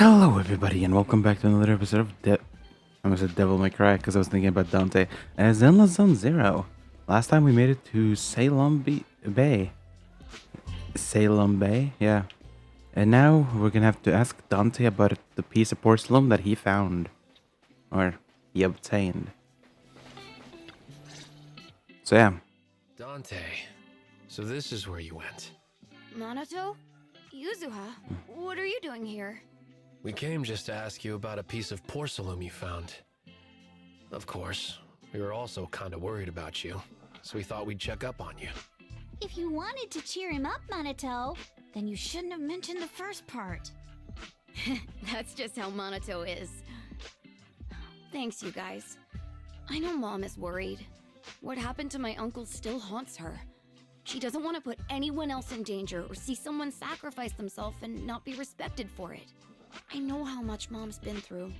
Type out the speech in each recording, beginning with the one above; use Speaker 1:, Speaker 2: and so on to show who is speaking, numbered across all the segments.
Speaker 1: Hello, everybody, and welcome back to another episode of I almost said Devil May Cry because I was thinking about Dante. And Zenless Zone Zero. Last time we made it to Bay. Salem Bay, yeah. And now we're gonna have to ask Dante about the piece of porcelain that he found. Or he obtained. So yeah.
Speaker 2: Dante, so this is where you went.
Speaker 3: Minato? Yuzuha, what are you doing here?
Speaker 2: We came just to ask you about a piece of porcelain you found. Of course, we were also kinda worried about you, so we thought we'd check up on you.
Speaker 4: If you wanted to cheer him up, Minato, then you shouldn't have mentioned the first part.
Speaker 3: That's just how Minato is. Thanks, you guys. I know Mom is worried. What happened to my uncle still haunts her. She doesn't want to put anyone else in danger or see someone sacrifice themselves and not be respected for it. I know how much Mom's been through.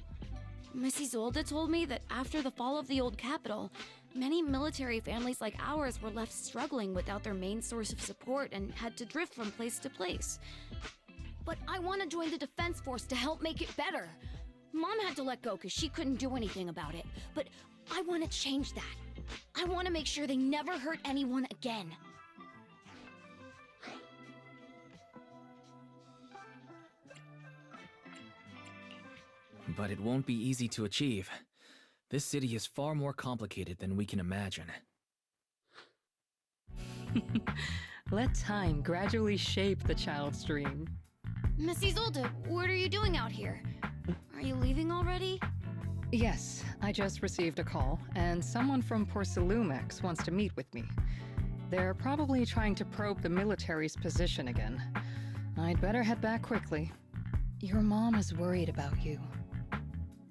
Speaker 3: Miss Isolde told me that after the fall of the old capital, many military families like ours were left struggling without their main source of support and had to drift from place to place. But I want to join the defense force to help make it better. Mom had to let go because she couldn't do anything about it, but I want to change that. I want to make sure they never hurt anyone again.
Speaker 5: But it won't be easy to achieve. This city is far more complicated than we can imagine.
Speaker 6: Let time gradually shape the child's dream.
Speaker 3: Miss Isolde, what are you doing out here? Are you leaving already?
Speaker 6: Yes, I just received a call, and someone from Porcelumex wants to meet with me. They're probably trying to probe the military's position again. I'd better head back quickly. Your mom is worried about you.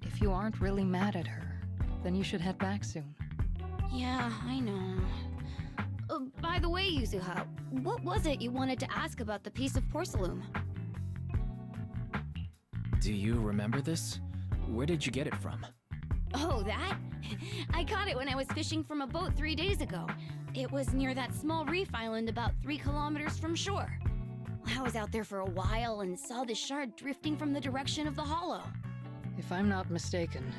Speaker 6: If you aren't really mad at her, then you should head back soon.
Speaker 3: Yeah, I know. By the way, Yuzuha, what was it you wanted to ask about the piece of porcelain?
Speaker 5: Do you remember this? Where did you get it from?
Speaker 3: Oh, that? I caught it when I was fishing from a boat 3 days ago. It was near that small reef island about 3 kilometers from shore. I was out there for a while and saw the shard drifting from the direction of the hollow.
Speaker 6: If I'm not mistaken,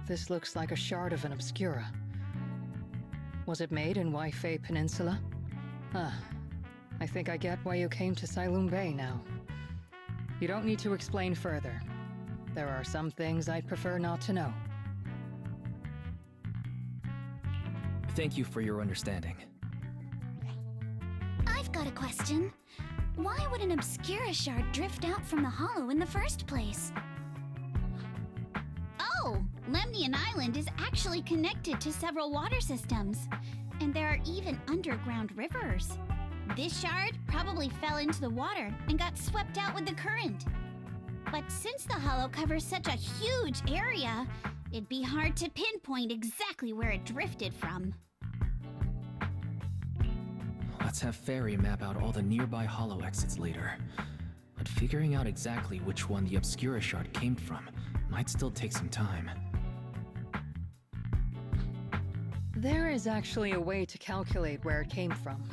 Speaker 6: this looks like a shard of an Obscura. Was it made in Waifei Peninsula? Ah, I think I get why you came to Salem Bay now. You don't need to explain further. There are some things I'd prefer not to know.
Speaker 5: Thank you for your understanding.
Speaker 4: I've got a question. Why would an Obscura shard drift out from the hollow in the first place? Oh, Lemnian Island is actually connected to several water systems, and there are even underground rivers. This shard probably fell into the water and got swept out with the current. But since the hollow covers such a huge area, it'd be hard to pinpoint exactly where it drifted from.
Speaker 5: Let's have Fairy map out all the nearby hollow exits later. But figuring out exactly which one the Obscura shard came from might still take some time.
Speaker 6: There is actually a way to calculate where it came from.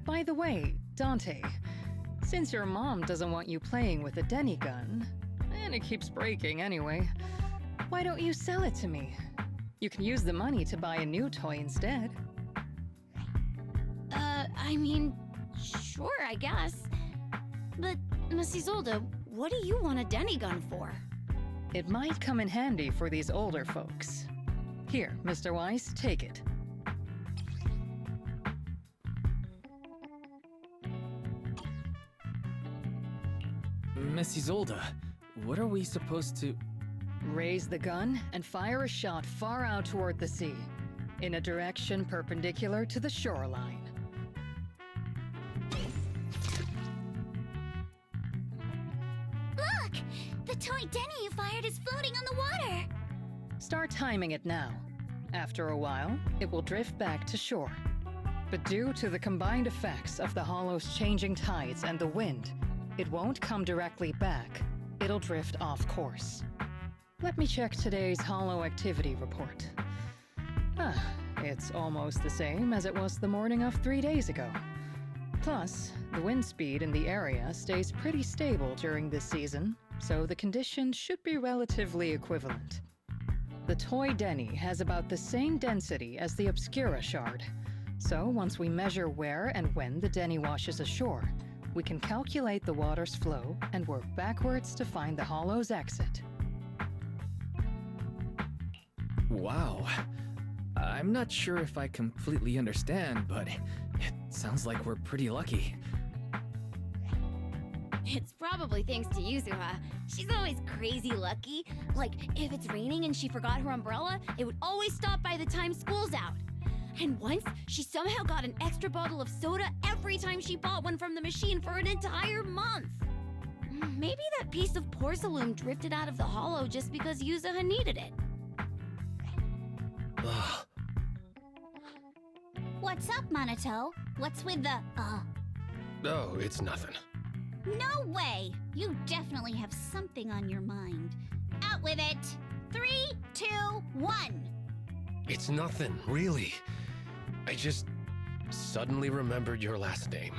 Speaker 6: By the way, Dante, since your mom doesn't want you playing with a Denny gun, and it keeps breaking anyway, why don't you sell it to me? You can use the money to buy a new toy instead.
Speaker 3: I mean, sure, I guess. But, Miss Isolde, what do you want a Denny gun for?
Speaker 6: It might come in handy for these older folks. Here, Mr. Weiss, take it.
Speaker 5: Miss Isolde, what are we supposed to...
Speaker 6: Raise the gun and fire a shot far out toward the sea, in a direction perpendicular to the shoreline.
Speaker 4: Look! The toy Denny you fired is floating on the water!
Speaker 6: Start timing it now. After a while, it will drift back to shore. But due to the combined effects of the hollow's changing tides and the wind, it won't come directly back. It'll drift off course. Let me check today's hollow activity report. It's almost the same as it was the morning of 3 days ago. Plus, the wind speed in the area stays pretty stable during this season, so the conditions should be relatively equivalent. The Toy Denny has about the same density as the Obscura Shard, so once we measure where and when the Denny washes ashore, we can calculate the water's flow and work backwards to find the hollow's exit.
Speaker 5: Wow. I'm not sure if I completely understand, but it sounds like we're pretty lucky.
Speaker 3: It's probably thanks to Yuzuha. She's always crazy lucky. Like, if it's raining and she forgot her umbrella, it would always stop by the time school's out. And once, she somehow got an extra bottle of soda every time she bought one from the machine for an entire month. Maybe that piece of porcelain drifted out of the hollow just because Yuzuha needed it.
Speaker 2: Ugh.
Speaker 4: What's up, Monato? What's with the,
Speaker 2: Oh, it's nothing.
Speaker 4: No way! You definitely have something on your mind. Out with it! 3, 2, 1!
Speaker 2: It's nothing, really. I just suddenly remembered your last name.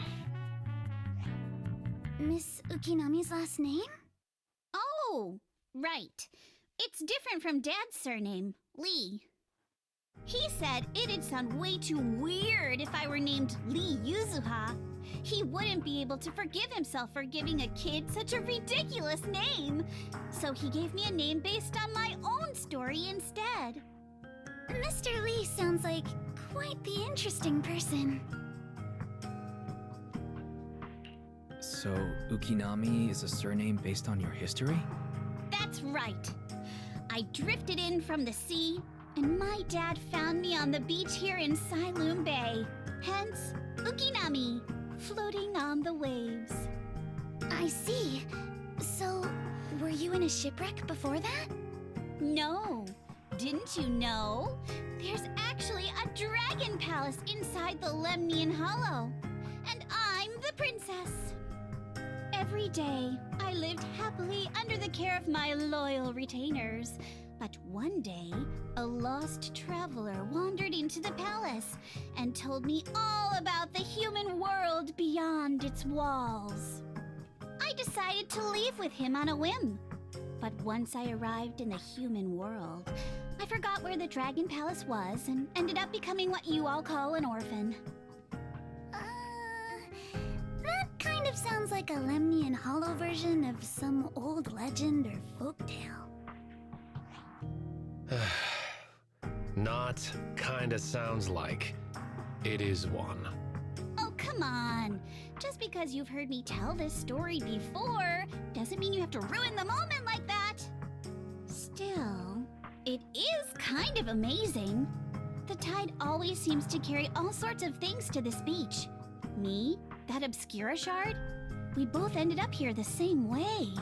Speaker 4: Miss Ukinami's last name? Oh, right. It's different from Dad's surname, Lee. He said it'd sound way too weird if I were named Lee Yuzuha. He wouldn't be able to forgive himself for giving a kid such a ridiculous name. So he gave me a name based on my own story instead. Mr. Lee sounds like quite the interesting person.
Speaker 5: So, Ukinami is a surname based on your history?
Speaker 4: That's right. I drifted in from the sea, and my dad found me on the beach here in Sailoom Bay. Hence, Ukinami, floating on the waves. I see. So, were you in a shipwreck before that? No. Didn't you know? There's actually a dragon palace inside the Lemnian Hollow. And I'm the princess. Every day, I lived happily under the care of my loyal retainers. But one day, a lost traveler wandered into the palace and told me all about the human world beyond its walls. I decided to leave with him on a whim. But once I arrived in the human world, I forgot where the Dragon Palace was and ended up becoming what you all call an orphan. That kind of sounds like a Lemnian Hollow version of some old legend or folktale.
Speaker 2: Not kinda sounds like. It is one.
Speaker 4: Oh, come on. Just because you've heard me tell this story before doesn't mean you have to ruin the moment like that. Still, it is kind of amazing. The tide always seems to carry all sorts of things to this beach. Me, that Obscura shard, we both ended up here the same way.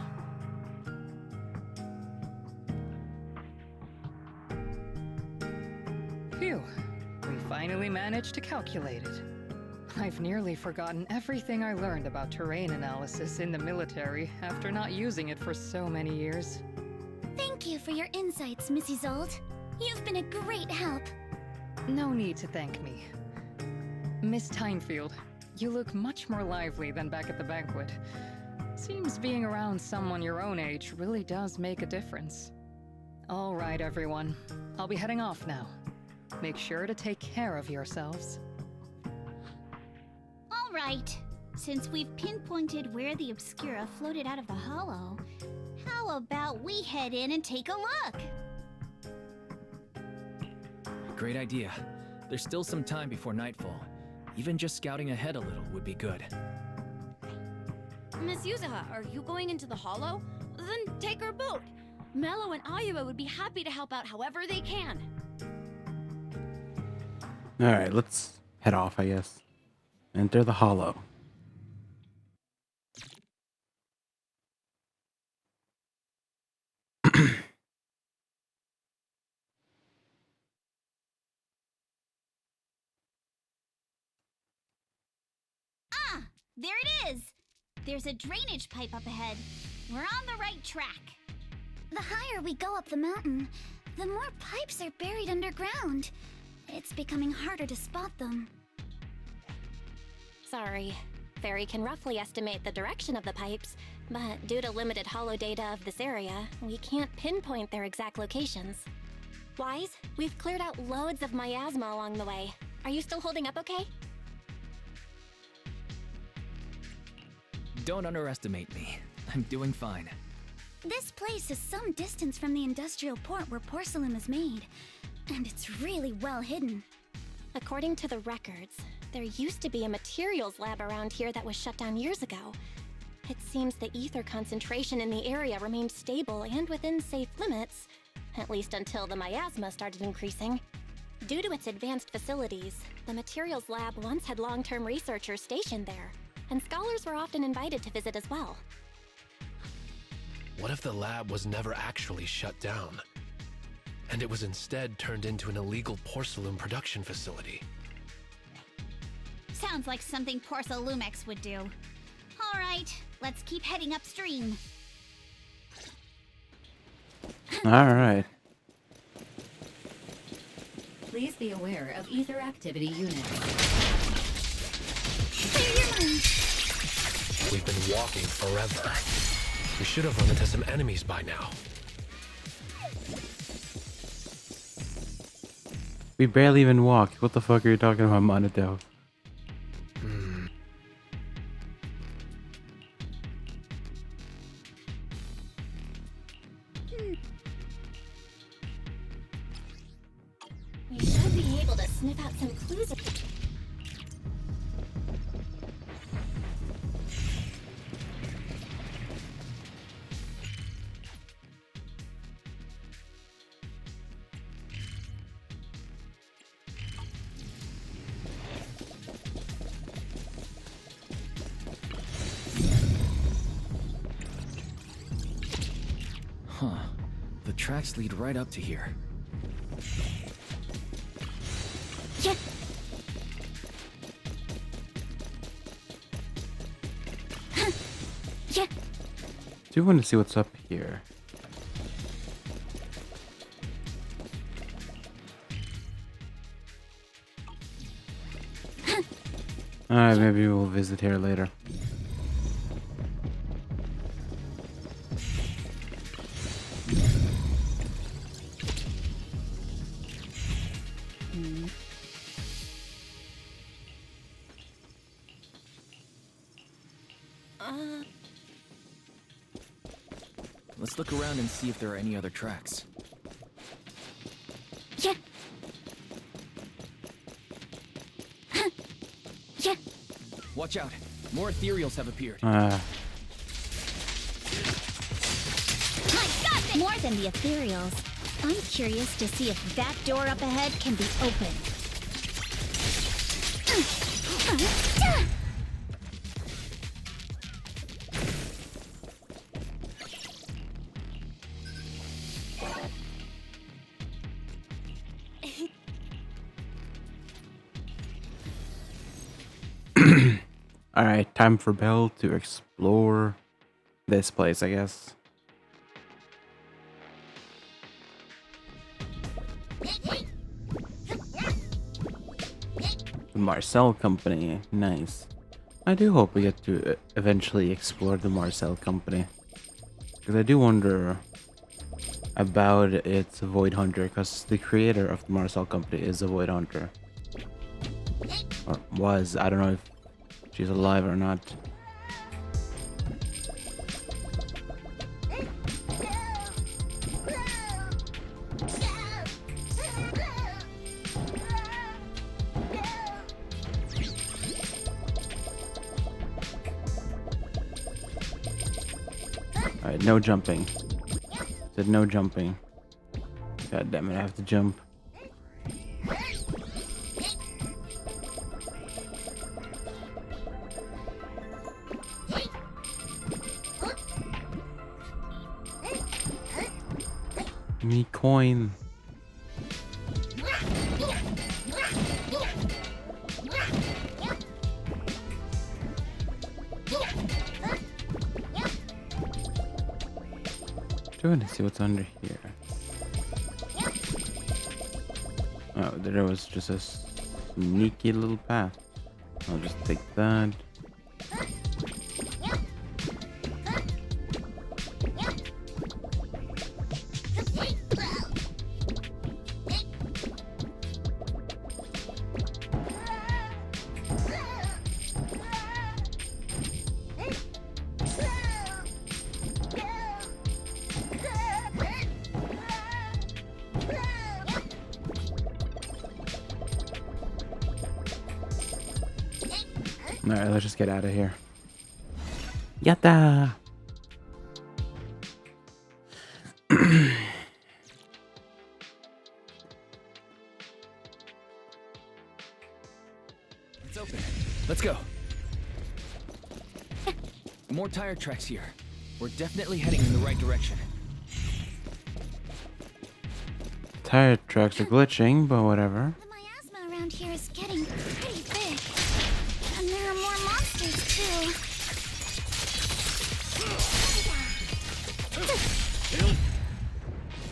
Speaker 6: Phew, we finally managed to calculate it. I've nearly forgotten everything I learned about terrain analysis in the military after not using it for so many years.
Speaker 4: Thank you for your insights, Mrs. Zold. You've been a great help.
Speaker 6: No need to thank me. Miss Timefield, you look much more lively than back at the banquet. Seems being around someone your own age really does make a difference. All right, everyone. I'll be heading off now. Make sure to take care of yourselves.
Speaker 4: All right. Since we've pinpointed where the Obscura floated out of the hollow, how about we head in and take a look?
Speaker 5: Great idea. There's still some time before nightfall. Even just scouting ahead a little would be good.
Speaker 3: Miss Yuzuha, are you going into the hollow? Then take our boat. Mello and Ayuba would be happy to help out however they can.
Speaker 1: All right, let's head off, I guess. Enter the hollow.
Speaker 4: Ah, there it is. There's a drainage pipe up ahead. We're on the right track. The higher we go up the mountain, the more pipes are buried underground. It's becoming harder to spot them.
Speaker 3: Sorry.
Speaker 7: Fairy can roughly estimate the direction of the pipes, but due to limited holo data of this area, we can't pinpoint their exact locations. Wise, we've cleared out loads of miasma along the way. Are you still holding up okay?
Speaker 5: Don't underestimate me. I'm doing fine.
Speaker 4: This place is some distance from the industrial port where porcelain is made, and it's really well hidden.
Speaker 7: According to the records, there used to be a materials lab around here that was shut down years ago. It seems the ether concentration in the area remained stable and within safe limits, at least until the miasma started increasing. Due to its advanced facilities, the materials lab once had long-term researchers stationed there, and scholars were often invited to visit as well.
Speaker 2: What if the lab was never actually shut down, and it was instead turned into an illegal porcelain production facility?
Speaker 4: Sounds like something Porcelumex would do. All right, let's keep heading upstream.
Speaker 1: Alright.
Speaker 8: Please be aware of ether activity units.
Speaker 4: Clear your mind.
Speaker 2: We've been walking forever. We should have run into some enemies by now.
Speaker 1: We barely even walk. What the fuck are you talking about, Monato?
Speaker 7: We should be able to sniff out some clues.
Speaker 5: Huh. The tracks lead right up to here.
Speaker 4: Yeah. Yeah.
Speaker 1: Do want to see what's up here. Alright, maybe we'll visit here later.
Speaker 5: Let's look around and see if there are any other tracks.
Speaker 4: Yeah. Yeah.
Speaker 5: Watch out! More ethereals have appeared.
Speaker 4: I got this! More than the ethereals. I'm curious to see if that door up ahead can be opened.
Speaker 1: Alright, time for Belle to explore this place, I guess. The Marcel Company, nice. I do hope we get to eventually explore the Marcel Company. Because I do wonder about its Void Hunter, because the creator of the Marcel Company is a Void Hunter. Or was, I don't know if she's alive or not. Alright, no jumping. Said no jumping. God damn it, I have to jump. Me coin. Trying to see what's under here. Oh, there was just a sneaky little path. I'll just take that. Alright, let's just get out of here. Yatta!
Speaker 5: It's open. Let's go. More tire tracks here. We're definitely heading in the right direction.
Speaker 1: Tire tracks are glitching, but whatever.
Speaker 4: The miasma around here is getting pretty big. And there are more monsters, too.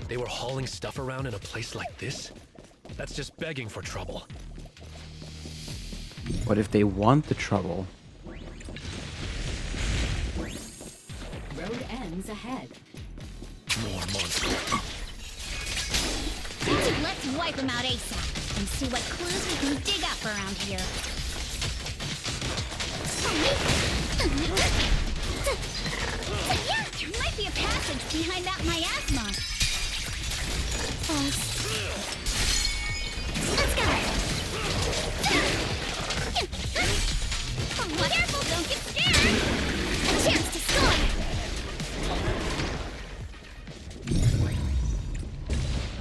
Speaker 2: They were hauling stuff around in a place like this? That's just begging for trouble.
Speaker 1: What if they want the trouble?
Speaker 8: Road ends ahead.
Speaker 2: More monsters.
Speaker 4: Let's wipe them out ASAP and see what clues we can dig up around here. Yeah, there might be a passage behind that miasma. Let's go. Oh, careful, don't get scared. A chance to score.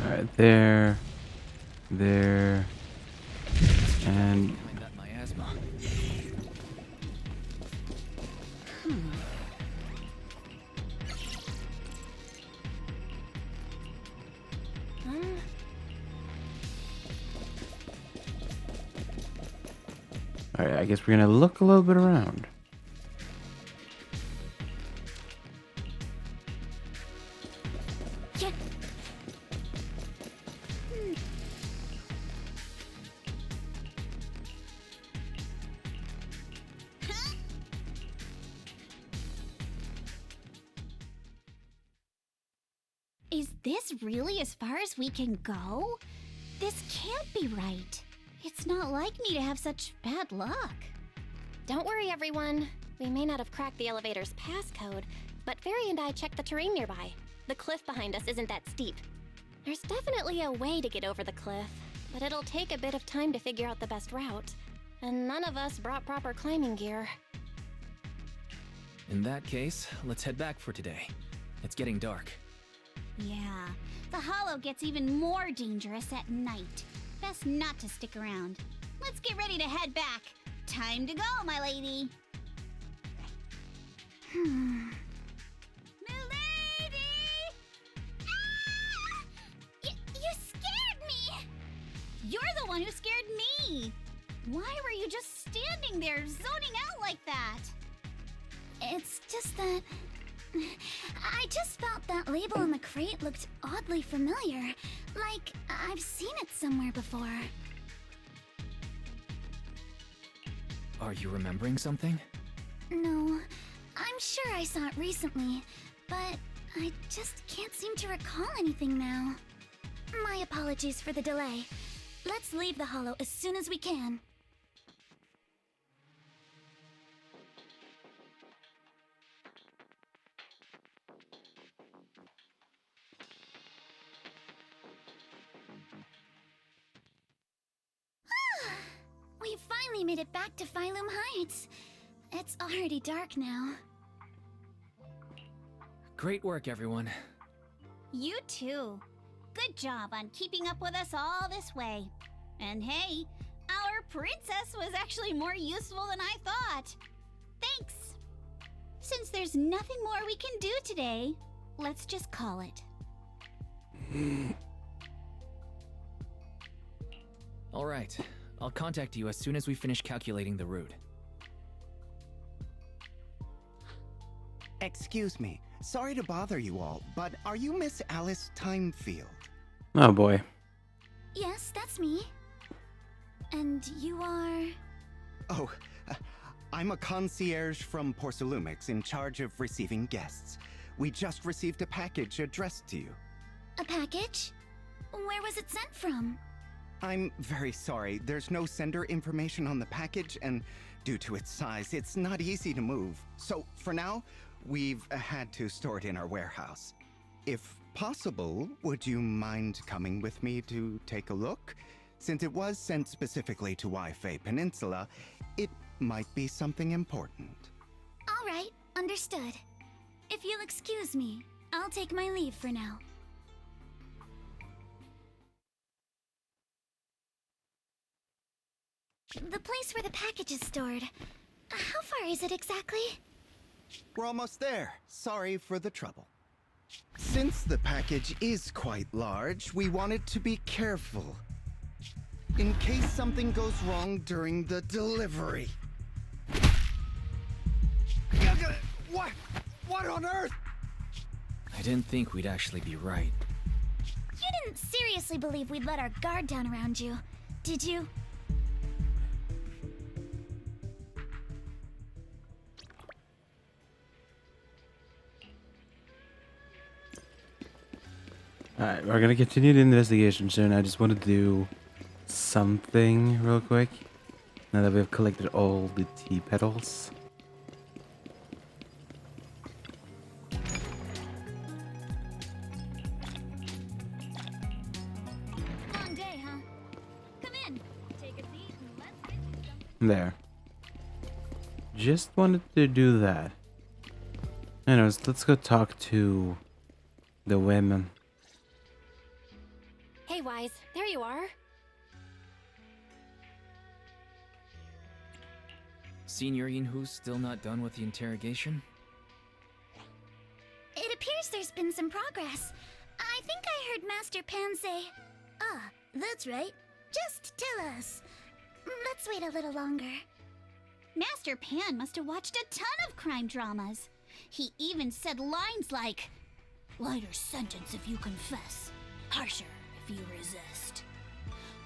Speaker 1: Alright, there, and
Speaker 5: Behind that miasma.
Speaker 1: alright, I guess we're gonna look a little bit around.
Speaker 4: Yeah. Is this really as far as we can go? This can't be right. It's not like me to have such bad luck.
Speaker 7: Don't worry, everyone. We may not have cracked the elevator's passcode, but Fairy and I checked the terrain nearby. The cliff behind us isn't that steep. There's definitely a way to get over the cliff, but it'll take a bit of time to figure out the best route. And none of us brought proper climbing gear.
Speaker 5: In that case, let's head back for today. It's getting dark.
Speaker 4: Yeah, the hollow gets even more dangerous at night. Best not to stick around. Let's get ready to head back. Time to go, my lady. Milady! Ah! You scared me! You're the one who scared me! Why were you just standing there, zoning out like that? It's just that... I just felt that label on the crate looked oddly familiar. Like, I've seen it somewhere before.
Speaker 5: Are you remembering something?
Speaker 4: No, I'm sure I saw it recently, but I just can't seem to recall anything now. My apologies for the delay. Let's leave the hollow as soon as we can. We finally made it back to Phylum Heights. It's already dark now.
Speaker 5: Great work, everyone.
Speaker 4: You too. Good job on keeping up with us all this way. And hey, our princess was actually more useful than I thought. Thanks. Since there's nothing more we can do today, let's just call it.
Speaker 5: All right. I'll contact you as soon as we finish calculating the route.
Speaker 9: Excuse me. Sorry to bother you all, but are you Miss Alice Timefield?
Speaker 1: Oh boy.
Speaker 4: Yes, that's me. And you are...
Speaker 9: Oh, I'm a concierge from Porcelumix in charge of receiving guests. We just received a package addressed to you.
Speaker 4: A package? Where was it sent from?
Speaker 9: I'm very sorry. There's no sender information on the package, and due to its size, it's not easy to move. So, for now, we've had to store it in our warehouse. If possible, would you mind coming with me to take a look? Since it was sent specifically to Waifei Peninsula, it Might be something important.
Speaker 4: All right, understood. If you'll excuse me, I'll take my leave for now. The place where the package is stored. How far is it exactly?
Speaker 9: We're almost there. Sorry for the trouble. Since the package is quite large, we wanted to be careful. In case something goes wrong during the delivery. What? What on earth?
Speaker 5: I didn't think we'd actually be right.
Speaker 4: You didn't seriously believe we'd let our guard down around you, did you?
Speaker 1: Alright, we're gonna continue the investigation soon. I just want to do something real quick. Now that we've collected all the tea petals.
Speaker 4: Long day, huh? Come in, take a seat, and let's get you something.
Speaker 1: There. Just wanted to do that. Anyways, let's go talk to the women.
Speaker 7: Hey, Wise, there you are.
Speaker 5: Senior Yinhu's still not done with the interrogation?
Speaker 4: It appears there's been some progress. I think I heard Master Pan say, "Ah, that's right. Just tell us." Let's wait a little longer. Master Pan must have watched a ton of crime dramas. He even said lines like, "Lighter sentence if you confess, harsher if you resist.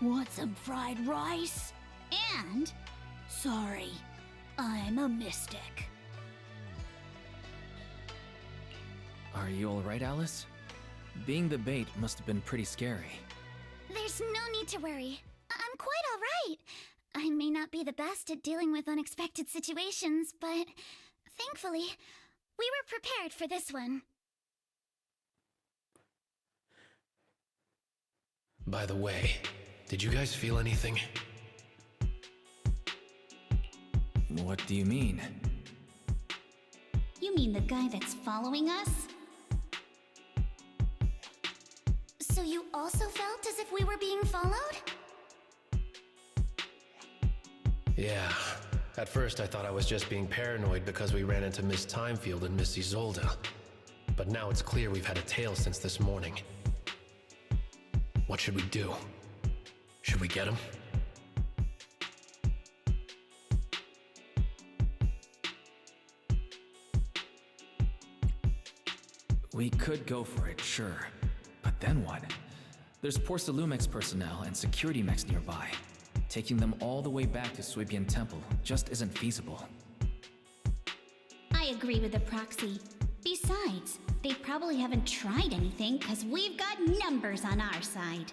Speaker 4: Want some fried rice?" And, "Sorry, I'm a mystic."
Speaker 5: Are you alright, Alice? Being the bait must have been pretty scary.
Speaker 4: There's no need to worry. I'm quite all right. I may not be the best at dealing with unexpected situations, but thankfully, we were prepared for this one.
Speaker 2: By the way, did you guys feel anything?
Speaker 5: What do you mean?
Speaker 4: You mean the guy that's following us? So you also felt as if we were being followed?
Speaker 2: Yeah. At first I thought I was just being paranoid because we ran into Miss Timefield and Miss Isolde. But now it's clear we've had a tail since this morning. What should we do? Should we get him?
Speaker 5: We could go for it, sure. But then what? There's Porcelumex personnel and security mechs nearby. Taking them all the way back to Suibian Temple just isn't feasible.
Speaker 4: I agree with the proxy. Besides, they probably haven't tried anything because we've got numbers on our side.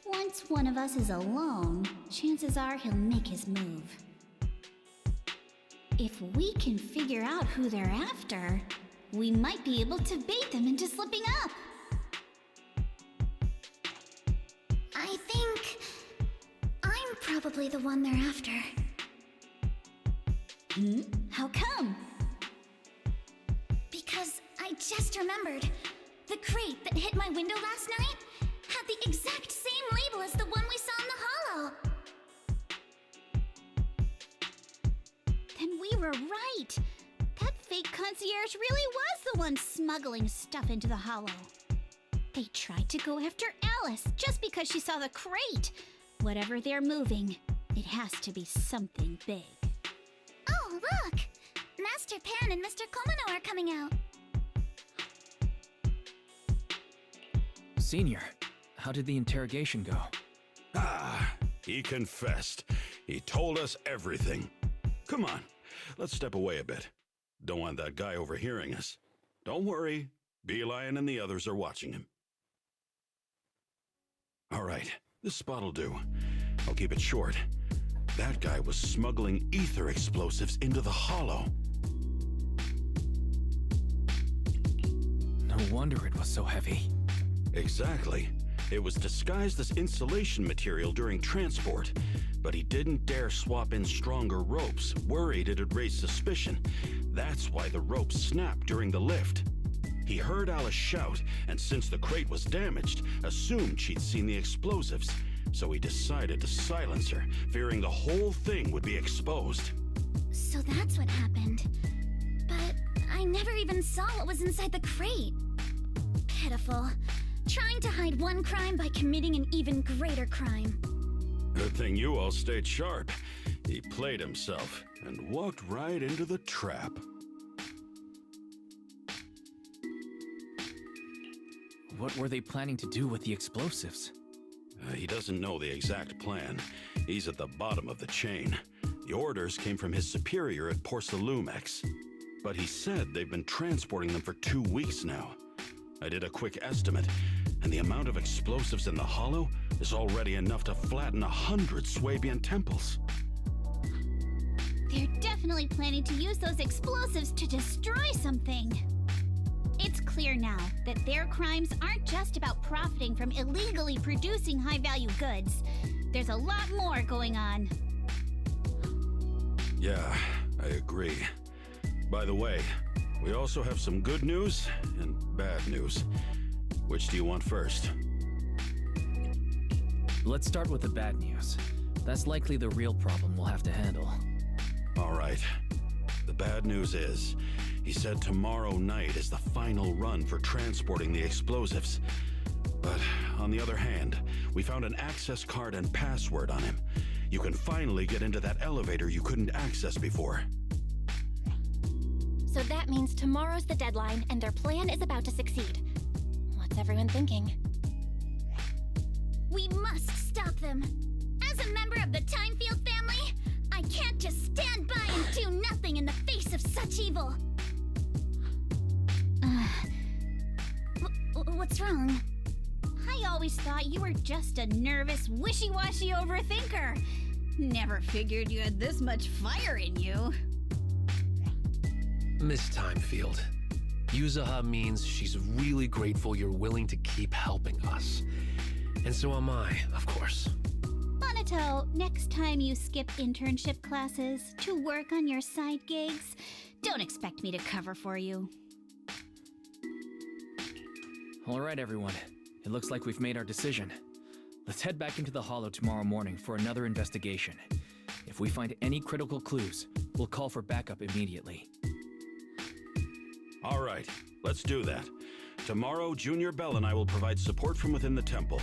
Speaker 4: Once one of us is alone, chances are he'll make his move. If we can figure out who they're after, we might be able to bait them into slipping up. I think I'm probably the one they're after. How come? Because I just remembered. The crate that hit my window last night had the exact same label as the one we saw in the hollow. Then we were right. That fake concierge really was the one smuggling stuff into the hollow. They tried to go after Alice just because she saw the crate. Whatever they're moving, it has to be something big. Oh, look! Master Pan and Mr. Komano are coming out.
Speaker 5: Senior, how did the interrogation go?
Speaker 10: Ah, he confessed. He told us everything. Come on, let's step away a bit. Don't want that guy overhearing us. Don't worry, Beelion and the others are watching him. All right, this spot'll do. I'll keep it short. That guy was smuggling ether explosives into the hollow.
Speaker 5: No wonder it was so heavy.
Speaker 10: Exactly. It was disguised as insulation material during transport, but he didn't dare swap in stronger ropes, worried it'd raise suspicion. That's why the rope snapped during the lift. He heard Alice shout, and since the crate was damaged, assumed she'd seen the explosives. So he decided to silence her, fearing the whole thing would be exposed.
Speaker 4: So that's what happened. But I never even saw what was inside the crate. Pitiful. Trying to hide one crime by committing an even greater crime.
Speaker 10: Good thing you all stayed sharp. He played himself and walked right into the trap.
Speaker 5: What were they planning to do with the explosives?
Speaker 10: He doesn't know the exact plan. He's at the bottom of the chain. The orders came from his superior at Porcelumex. But he said they've been transporting them for 2 weeks now. I did a quick estimate, and the amount of explosives in the hollow is already enough to flatten 100 Swabian temples.
Speaker 4: They're definitely planning to use those explosives to destroy something. It's clear now that their crimes aren't just about profiting from illegally producing high-value goods. There's a lot more going on.
Speaker 10: Yeah, I agree. By the way, we also have some good news and bad news. Which do you want first?
Speaker 5: Let's start with the bad news. That's likely the real problem we'll have to handle.
Speaker 10: All right. The bad news is, he said tomorrow night is the final run for transporting the explosives. But on the other hand, we found an access card and password on him. You can finally get into that elevator you couldn't access before.
Speaker 7: So that means tomorrow's the deadline and their plan is about to succeed. What's everyone thinking?
Speaker 4: We must stop them. As a member of the Timefield family, I can't just stand by and do nothing in the face of such evil. What's wrong? I always thought you were just a nervous, wishy-washy overthinker. Never figured you had this much fire in you.
Speaker 2: Miss Timefield, Yuzaha means she's really grateful you're willing to keep helping us. And so am I, of course.
Speaker 4: Monato, next time you skip internship classes to work on your side gigs, don't expect me to cover for you.
Speaker 5: All right, everyone. It looks like we've made our decision. Let's head back into the Hollow tomorrow morning for another investigation. If we find any critical clues, we'll call for backup immediately.
Speaker 10: All right, let's do that. Tomorrow, Junior Bell and I will provide support from within the temple.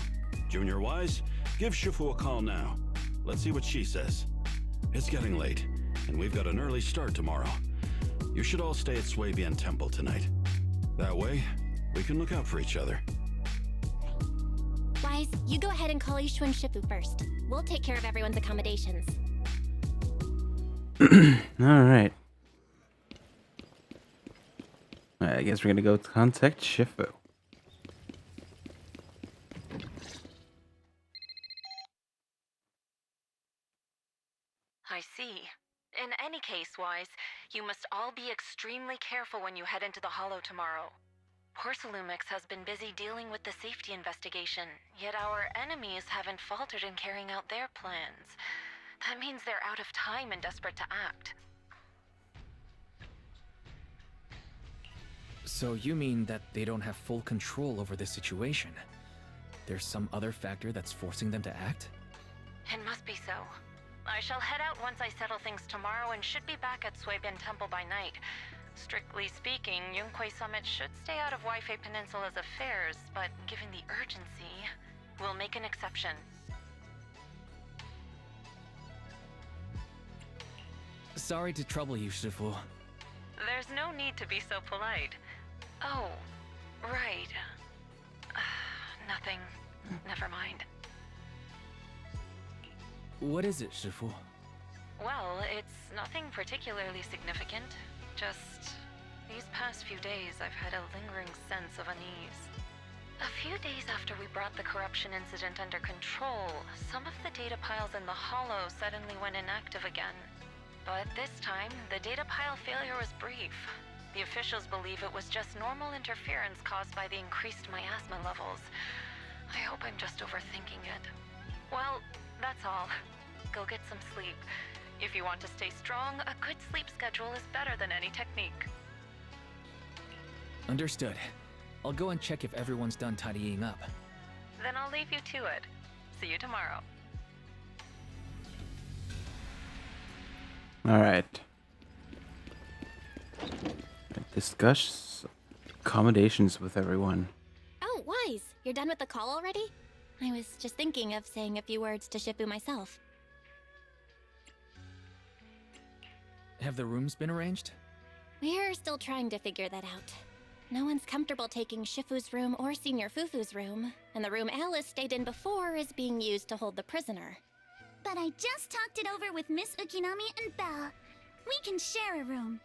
Speaker 10: Junior Wise, give Shifu a call now. Let's see what she says. It's getting late, and we've got an early start tomorrow. You should all stay at Swabian Temple tonight. That way, we can look out for each other.
Speaker 7: Wise, you go ahead and call Ishu and Shifu first. We'll take care of everyone's accommodations.
Speaker 1: Alright. I guess we're gonna go contact Shifu.
Speaker 11: I see. In any case, Wise, you must all be extremely careful when you head into the Hollow tomorrow. Porcelumex has been busy dealing with the safety investigation, yet our enemies haven't faltered in carrying out their plans. That means they're out of time and desperate to act.
Speaker 5: So you mean that they don't have full control over this situation? There's some other factor that's forcing them to act?
Speaker 11: It must be so. I shall head out once I settle things tomorrow and should be back at Swabian Temple by night. Strictly speaking, Yunque Summit should stay out of Waifei Peninsula's affairs, but given the urgency, we'll make an exception.
Speaker 5: Sorry to trouble you, Shifu.
Speaker 11: There's no need to be so polite. Oh, right. Nothing. Never mind.
Speaker 5: What is it, Shifu?
Speaker 11: Well, it's nothing particularly significant. Just these past few days I've had a lingering sense of unease. A few days after we brought the corruption incident under control, some of the data piles in the Hollow suddenly went inactive again. But this time, the data pile failure was brief. The officials believe it was just normal interference caused by the increased miasma levels. I hope I'm just overthinking it. Well, that's all. Go get some sleep. If you want to stay strong, a good sleep schedule is better than any technique.
Speaker 5: Understood. I'll go and check if everyone's done tidying up.
Speaker 11: Then I'll leave you to it. See you tomorrow.
Speaker 1: All right. Discuss accommodations with everyone.
Speaker 7: Oh, Wise, you're done with the call already? I was just thinking of saying a few words to Shifu myself.
Speaker 5: Have the rooms been arranged?
Speaker 7: We're still trying to figure that out. No one's comfortable taking Shifu's room or Senior Fufu's room, and the room Alice stayed in before is being used to hold the prisoner.
Speaker 4: But I just talked it over with Miss Ukinami and Belle. We can share a room.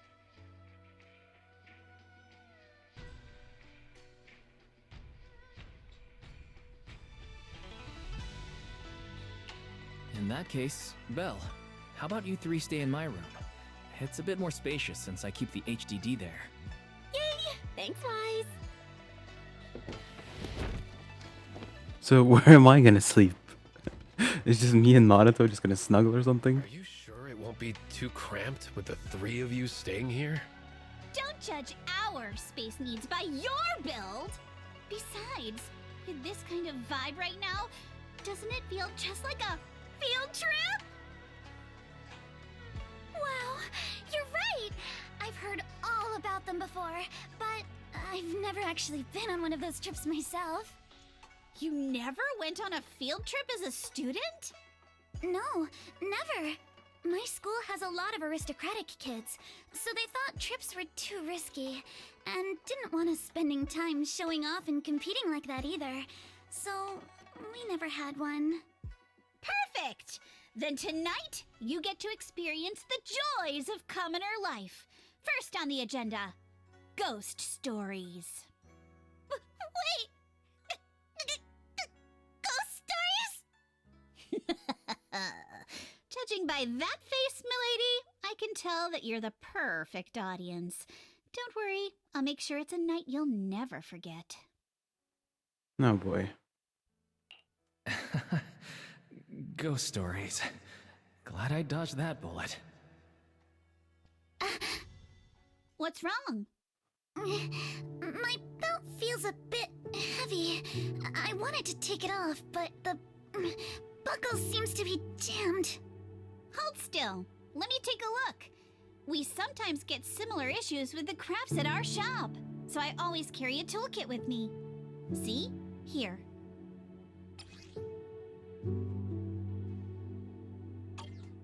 Speaker 5: In that case, Belle, how about you three stay in my room? It's a bit more spacious since I keep the HDD there.
Speaker 7: Yay! Thanks, Wise.
Speaker 1: So where am I gonna sleep? It's just me and Naruto just gonna snuggle or something?
Speaker 2: Are you sure it won't be too cramped with the three of you staying here?
Speaker 4: Don't judge our space needs by your build! Besides, with this kind of vibe right now, doesn't it feel just like a field trip? Wow, you're right! I've heard all about them before, but I've never actually been on one of those trips myself. You never went on a field trip as a student? No, never. My school has a lot of aristocratic kids, so they thought trips were too risky, and didn't want us spending time showing off and competing like that either. So, we never had one. Perfect! Then tonight, you get to experience the joys of commoner life. First on the agenda, ghost stories. Wait! Ghost stories? Judging by that face, milady, I can tell that you're the perfect audience. Don't worry, I'll make sure it's a night you'll never forget.
Speaker 1: Oh boy.
Speaker 5: Ghost stories. Glad I dodged that bullet.
Speaker 4: What's wrong? My belt feels a bit heavy. I wanted to take it off, but the buckle seems to be jammed. Hold still. Let me take a look. We sometimes get similar issues with the crafts at our shop, so I always carry a toolkit with me. See? Here.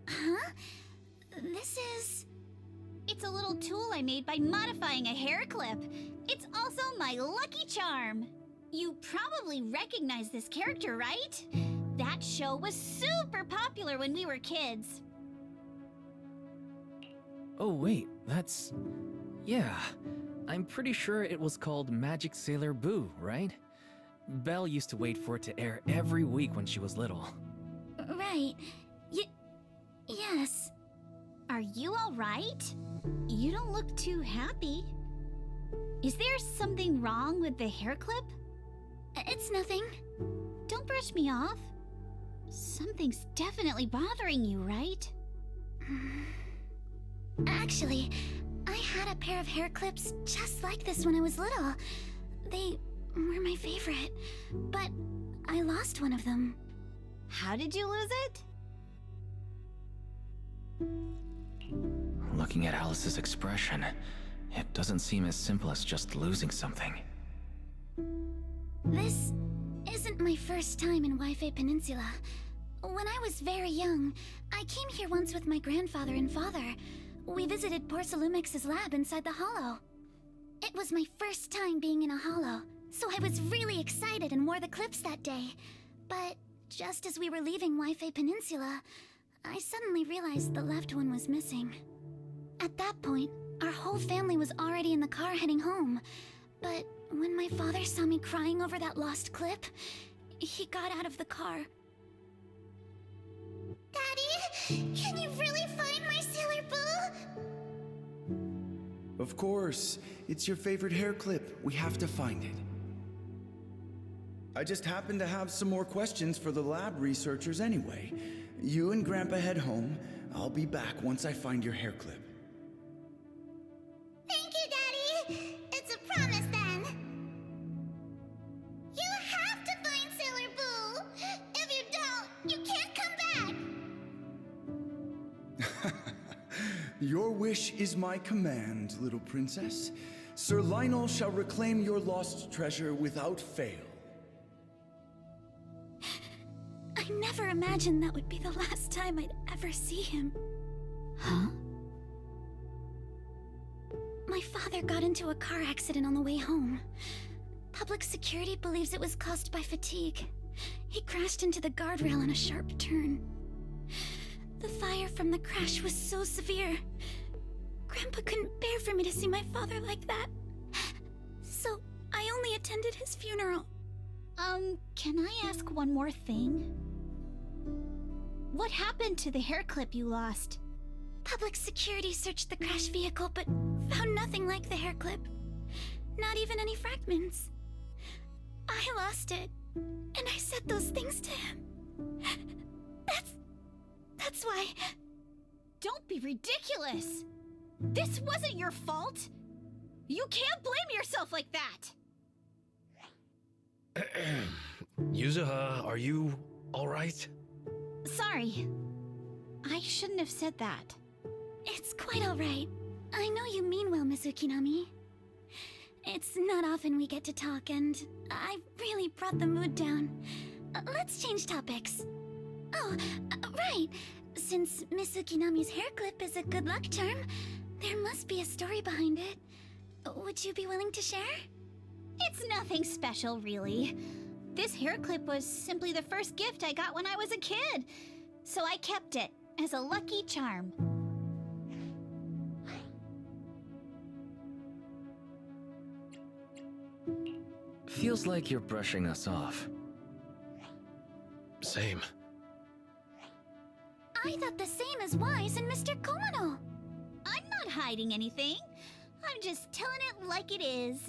Speaker 4: Huh? This is... It's a little tool I made by modifying a hair clip. It's also my lucky charm. You probably recognize this character, right? That show was super popular when we were kids.
Speaker 5: Oh wait, that's... Yeah, I'm pretty sure it was called Magic Sailor Boo, right? Belle used to wait for it to air every week when she was little.
Speaker 4: Right. Yes. Are you all right? You don't look too happy. Is there something wrong with the hair clip? It's nothing. Don't brush me off. Something's definitely bothering you, right? Actually, I had a pair of hair clips just like this when I was little. They were my favorite, but I lost one of them. How did you lose it?
Speaker 5: Looking at Alice's expression, it doesn't seem as simple as just losing something.
Speaker 4: This isn't my first time in Wi-Fi Peninsula. When I was very young, I came here once with my grandfather and father. We visited Porcelumix's lab inside the hollow. It was my first time being in a hollow, so I was really excited and wore the clips that day. But just as we were leaving Wi-Fi Peninsula, I suddenly realized the left one was missing. At that point, our whole family was already in the car heading home. But when my father saw me crying over that lost clip, he got out of the car. Daddy, can you really find my Sailor Boo?
Speaker 12: Of course. It's your favorite hair clip. We have to find it. I just happen to have some more questions for the lab researchers anyway. You and Grandpa head home. I'll be back once I find your hair clip.
Speaker 4: Thank you, Daddy! It's a promise then! You have to find Sailor Boo! If you don't, you can't come back!
Speaker 12: Your wish is my command, little princess. Sir Lionel shall reclaim your lost treasure without fail.
Speaker 4: I never imagined that would be the last time I'd ever see him. Huh? My father got into a car accident on the way home. Public security believes it was caused by fatigue. He crashed into the guardrail on a sharp turn. The fire from the crash was so severe. Grandpa couldn't bear for me to see my father like that. So I only attended his funeral.
Speaker 13: Can I ask one more thing? What happened to the hair clip you lost?
Speaker 4: Public security searched the crash vehicle, but found nothing like the hair clip. Not even any fragments. I lost it, and I said those things to him. That's why...
Speaker 13: Don't be ridiculous! This wasn't your fault! You can't blame yourself like that!
Speaker 2: Yuzuha, are you alright?
Speaker 13: Sorry. I shouldn't have said that.
Speaker 4: It's quite alright. I know you mean well, Miss Ukinami. It's not often we get to talk, and I really brought the mood down. Let's change topics. Oh, right. Since Miss Ukinami's hair clip is a good luck charm, there must be a story behind it. Would you be willing to share?
Speaker 13: It's nothing special, really. This hair clip was simply the first gift I got when I was a kid, so I kept it as a lucky charm.
Speaker 5: Feels like you're brushing us off.
Speaker 2: Same.
Speaker 4: I thought the same as Wise and Mr. Komano.
Speaker 13: I'm not hiding anything. I'm just telling it like it is.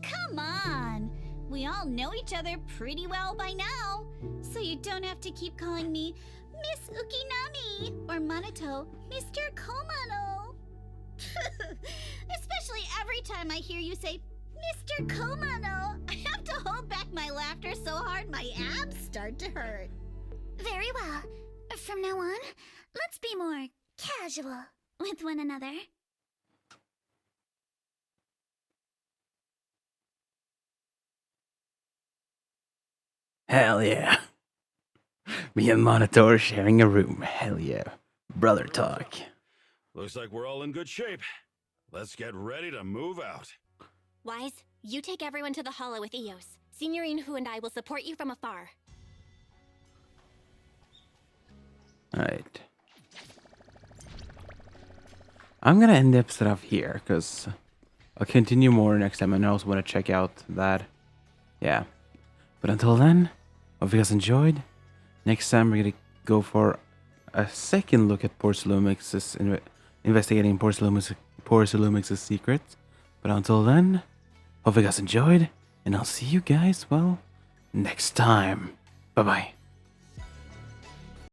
Speaker 13: Come on! We all know each other pretty well by now, so you don't have to keep calling me Miss Ukinami or Manato Mr. Komano. Especially every time I hear you say Mr. Komano, I have to hold back my laughter so hard my abs start to hurt.
Speaker 4: Very well. From now on, let's be more casual with one another.
Speaker 1: Hell yeah. Me and Monitor are sharing a room. Hell yeah. Brother talk.
Speaker 10: Looks like we're all in good shape. Let's get ready to move out.
Speaker 7: Wise, you take everyone to the hollow with Eos. Signorine Hu and I will support you from afar.
Speaker 1: Alright. I'm gonna end the episode off here, because I'll continue more next time, and I also want to check out that. Yeah. But until then, hope you guys enjoyed. Next time we're gonna go for a second look at Porcelumix's investigating Porcelumix's secrets. But until then, hope you guys enjoyed, and I'll see you guys, well, next time. Bye-bye.